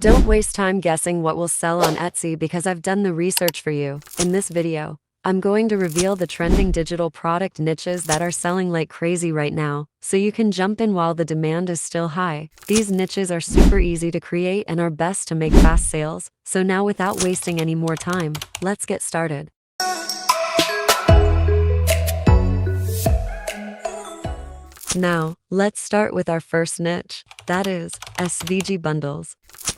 Don't waste time guessing what will sell on Etsy because I've done the research for you. In this video, I'm going to reveal the trending digital product niches that are selling like crazy right now, so you can jump in while the demand is still high. These niches are super easy to create and are best to make fast sales, so now without wasting any more time, let's get started. Now, let's start with our first niche, that is, SVG bundles.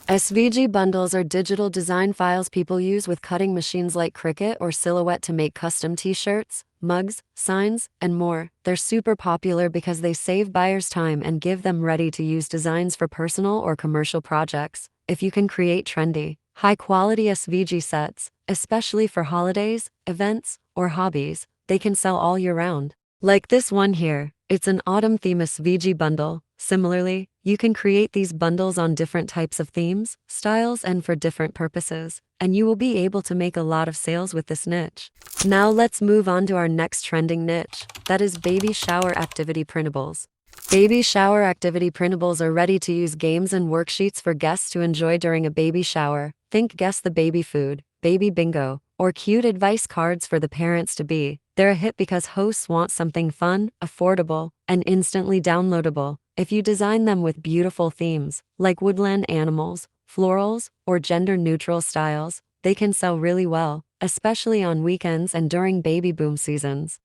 SVG bundles are digital design files people use with cutting machines like Cricut or Silhouette to make custom t-shirts, mugs, signs, and more. They're super popular because they save buyers time and give them ready-to-use designs for personal or commercial projects. If you can create trendy, high-quality SVG sets, especially for holidays, events, or hobbies, they can sell all year round. Like this one here, it's an autumn theme SVG bundle. Similarly, you can create these bundles on different types of themes, styles, and for different purposes, and you will be able to make a lot of sales with this niche. Now let's move on to our next trending niche, that is baby shower activity printables. Baby shower activity printables are ready-to-use games and worksheets for guests to enjoy during a baby shower. Think Guess the Baby Food, Baby Bingo, or cute advice cards for the parents-to-be. They're a hit because hosts want something fun, affordable, and instantly downloadable. If you design them with beautiful themes, like woodland animals, florals, or gender-neutral styles, they can sell really well, especially on weekends and during baby boom seasons.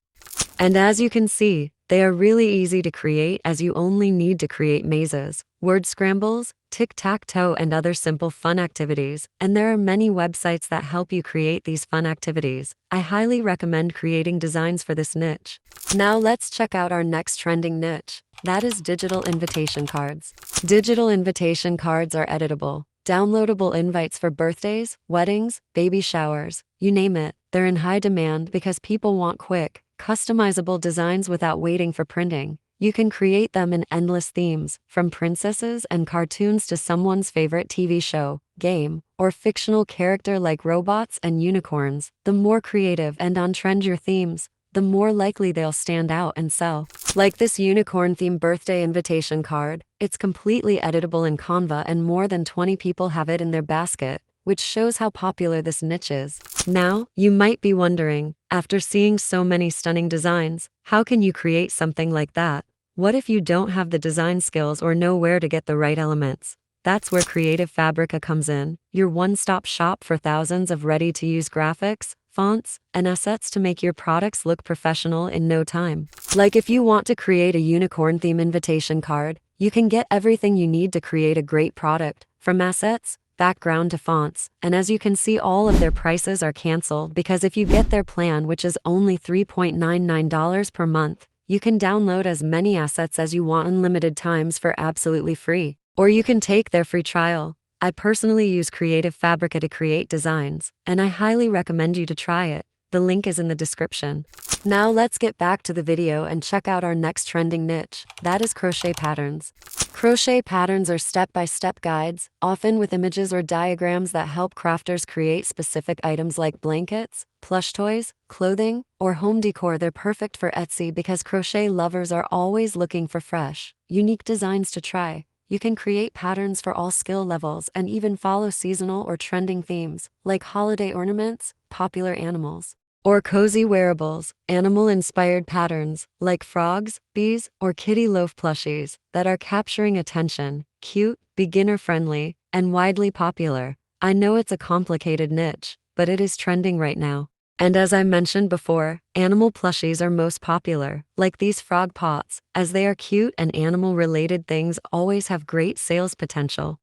And as you can see, they are really easy to create as you only need to create mazes, word scrambles, tic-tac-toe, and other simple fun activities, and there are many websites that help you create these fun activities. I highly recommend creating designs for this niche. Now let's check out our next trending niche, that is digital invitation cards. Digital invitation cards are editable, downloadable invites for birthdays, weddings, baby showers, you name it. They're in high demand because people want quick, customizable designs without waiting for printing. You can create them in endless themes, from princesses and cartoons to someone's favorite TV show, game, or fictional character like robots and unicorns. The more creative and on-trend your themes, the more likely they'll stand out and sell. Like this unicorn-themed birthday invitation card, it's completely editable in Canva and more than 20 people have it in their basket, which shows how popular this niche is. Now, you might be wondering, after seeing so many stunning designs, how can you create something like that? What if you don't have the design skills or know where to get the right elements? That's where Creative Fabrica comes in, your one-stop shop for thousands of ready-to-use graphics, fonts, and assets to make your products look professional in no time. Like if you want to create a unicorn theme invitation card, you can get everything you need to create a great product, from assets, background to fonts, and as you can see, all of their prices are canceled because if you get their plan, which is only $3.99 per month, you can download as many assets as you want unlimited times for absolutely free. Or you can take their free trial. I personally use Creative Fabrica to create designs, and I highly recommend you to try it. The link is in the description. Now let's get back to the video and check out our next trending niche, that is crochet patterns. Crochet patterns are step-by-step guides, often with images or diagrams that help crafters create specific items like blankets, plush toys, clothing, or home decor. They're perfect for Etsy because crochet lovers are always looking for fresh, unique designs to try. You can create patterns for all skill levels and even follow seasonal or trending themes, like holiday ornaments, popular animals, or cozy wearables, animal-inspired patterns, like frogs, bees, or kitty loaf plushies, that are capturing attention, cute, beginner-friendly, and widely popular. I know it's a complicated niche, but it is trending right now. And as I mentioned before, animal plushies are most popular, like these frog pots, as they are cute and animal-related things always have great sales potential.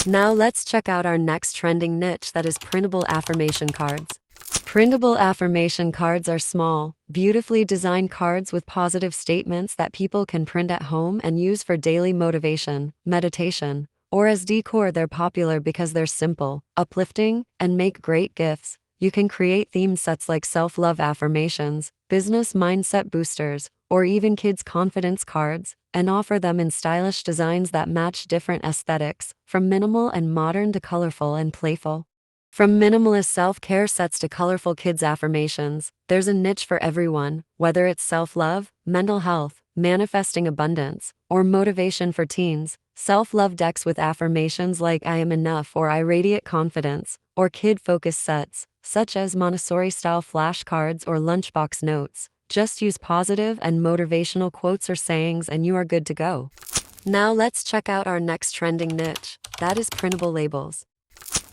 Now let's check out our next trending niche, that is printable affirmation cards. Printable affirmation cards are small, beautifully designed cards with positive statements that people can print at home and use for daily motivation, meditation, or as decor. They're popular because they're simple, uplifting, and make great gifts. You can create theme sets like self-love affirmations, business mindset boosters, or even kids' confidence cards, and offer them in stylish designs that match different aesthetics, from minimal and modern to colorful and playful. From minimalist self-care sets to colorful kids' affirmations, there's a niche for everyone, whether it's self-love, mental health, manifesting abundance, or motivation for teens, self-love decks with affirmations like I am enough or I radiate confidence, or kid-focused sets, such as Montessori-style flashcards or lunchbox notes. Just use positive and motivational quotes or sayings and you are good to go. Now let's check out our next trending niche, that is printable labels.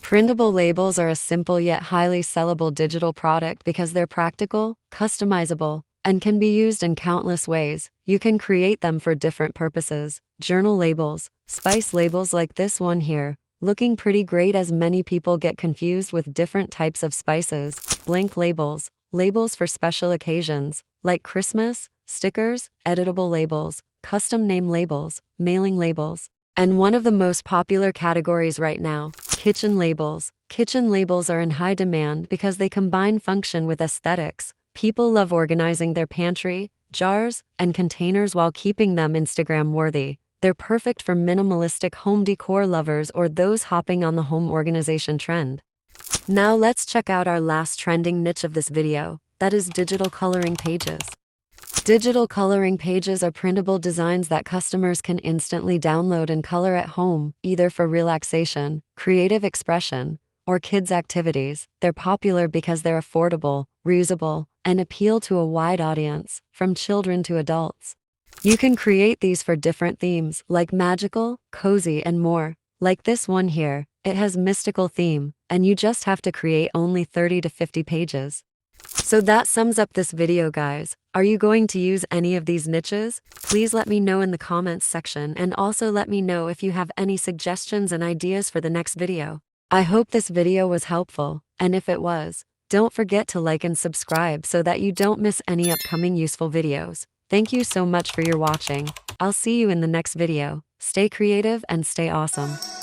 Printable labels are a simple yet highly sellable digital product because they're practical, customizable, and can be used in countless ways. You can create them for different purposes. Journal labels, spice labels like this one here, looking pretty great as many people get confused with different types of spices. Blank labels, labels for special occasions, like Christmas, stickers, editable labels, custom name labels, mailing labels. And one of the most popular categories right now, kitchen labels. Kitchen labels are in high demand because they combine function with aesthetics. People love organizing their pantry, jars, and containers while keeping them Instagram-worthy. They're perfect for minimalistic home decor lovers or those hopping on the home organization trend. Now let's check out our last trending niche of this video, that is digital coloring pages. Digital coloring pages are printable designs that customers can instantly download and color at home, either for relaxation, creative expression, or kids' activities. They're popular because they're affordable, reusable, and appeal to a wide audience, from children to adults. You can create these for different themes, like magical, cozy, and more. Like this one here, it has mystical theme, and you just have to create only 30 to 50 pages. So that sums up this video, guys. Are you going to use any of these niches? Please let me know in the comments section and also let me know if you have any suggestions and ideas for the next video. I hope this video was helpful, and if it was, don't forget to like and subscribe so that you don't miss any upcoming useful videos. Thank you so much for your watching. I'll see you in the next video. Stay creative and stay awesome.